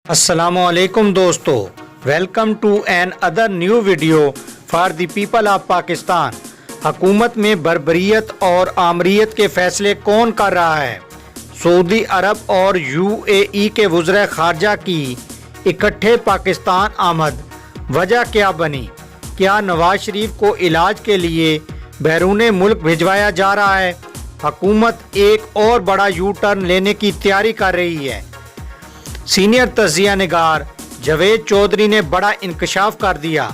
السلام علیکم دوستو، welcome to another new video for the people of Pakistan. حکومت میں بربریت اور آمریت کے فیصلے کون کر رہا ہے؟ سعودی عرب اور UAE کے وزرائے خارجہ کی اکٹھے پاکستان آمد، وجہ کیا بنی؟ کیا نواز شریف کو علاج کے لیے بیرون ملک بھجوایا جا رہا ہے؟ حکومت ایک اور بڑا یو ٹرن لینے کی تیاری کر رہی ہے۔ سینئر تجزیہ نگار جاوید چودھری نے بڑا انکشاف کر دیا۔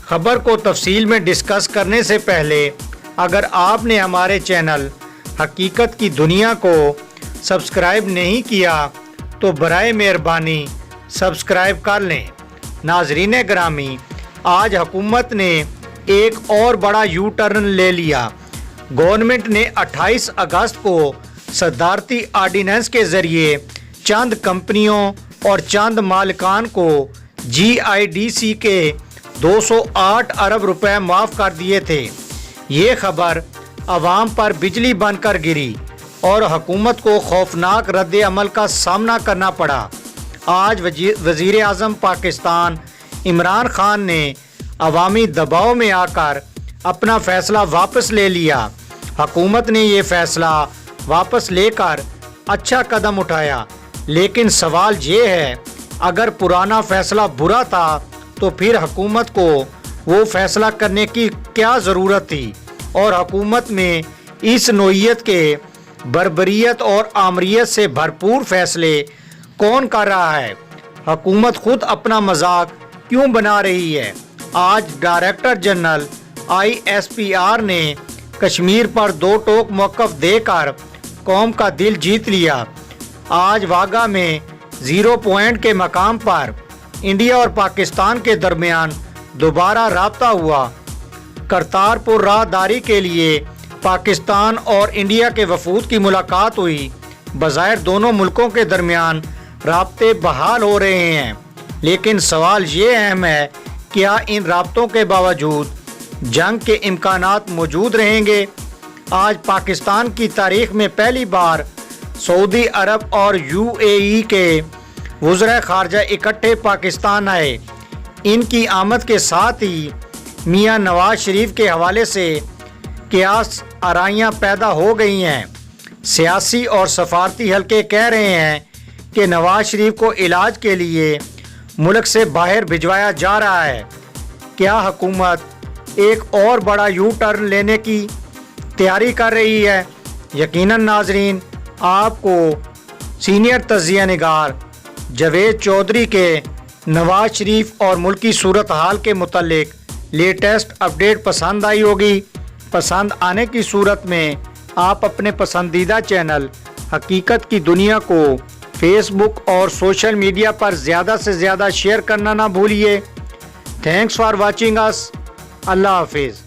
خبر کو تفصیل میں ڈسکس کرنے سے پہلے اگر آپ نے ہمارے چینل حقیقت کی دنیا کو سبسکرائب نہیں کیا تو برائے مہربانی سبسکرائب کر لیں۔ ناظرین گرامی، آج حکومت نے ایک اور بڑا یو ٹرن لے لیا۔ گورنمنٹ نے 28 اگست کو صدارتی آرڈیننس کے ذریعے چند کمپنیوں اور چند مالکان کو GIDC کے 208 ارب روپے معاف کر دیے تھے۔ یہ خبر عوام پر بجلی بن کر گری اور حکومت کو خوفناک رد عمل کا سامنا کرنا پڑا۔ آج وزیر اعظم پاکستان عمران خان نے عوامی دباؤ میں آ کر اپنا فیصلہ واپس لے لیا۔ حکومت نے یہ فیصلہ واپس لے کر اچھا قدم اٹھایا، لیکن سوال یہ ہے اگر پرانا فیصلہ برا تھا تو پھر حکومت کو وہ فیصلہ کرنے کی کیا ضرورت تھی؟ اور حکومت میں اس نوعیت کے بربریت اور آمریت سے بھرپور فیصلے کون کر رہا ہے؟ حکومت خود اپنا مذاق کیوں بنا رہی ہے؟ آج ڈائریکٹر جنرل ISPR نے کشمیر پر 2 ٹوک موقف دے کر قوم کا دل جیت لیا۔ آج واگا میں 0 پوائنٹ کے مقام پر انڈیا اور پاکستان کے درمیان دوبارہ رابطہ ہوا۔ کرتارپور راہداری کے لیے پاکستان اور انڈیا کے وفود کی ملاقات ہوئی۔ بظاہر دونوں ملکوں کے درمیان رابطے بحال ہو رہے ہیں، لیکن سوال یہ اہم ہے، کیا ان رابطوں کے باوجود جنگ کے امکانات موجود رہیں گے؟ آج پاکستان کی تاریخ میں پہلی بار سعودی عرب اور UAE کے وزرائے خارجہ اکٹھے پاکستان آئے۔ ان کی آمد کے ساتھ ہی میاں نواز شریف کے حوالے سے قیاس آرائیاں پیدا ہو گئی ہیں۔ سیاسی اور سفارتی حلقے کہہ رہے ہیں کہ نواز شریف کو علاج کے لیے ملک سے باہر بھجوایا جا رہا ہے۔ کیا حکومت ایک اور بڑا یو ٹرن لینے کی تیاری کر رہی ہے؟ یقیناً ناظرین، آپ کو سینئر تجزیہ نگار جاوید چودھری کے نواز شریف اور ملکی صورتحال کے متعلق لیٹسٹ اپڈیٹ پسند آئی ہوگی۔ پسند آنے کی صورت میں آپ اپنے پسندیدہ چینل حقیقت کی دنیا کو فیس بک اور سوشل میڈیا پر زیادہ سے زیادہ شیئر کرنا نہ بھولیے۔ تھینکس فار واچنگ اس۔ اللہ حافظ۔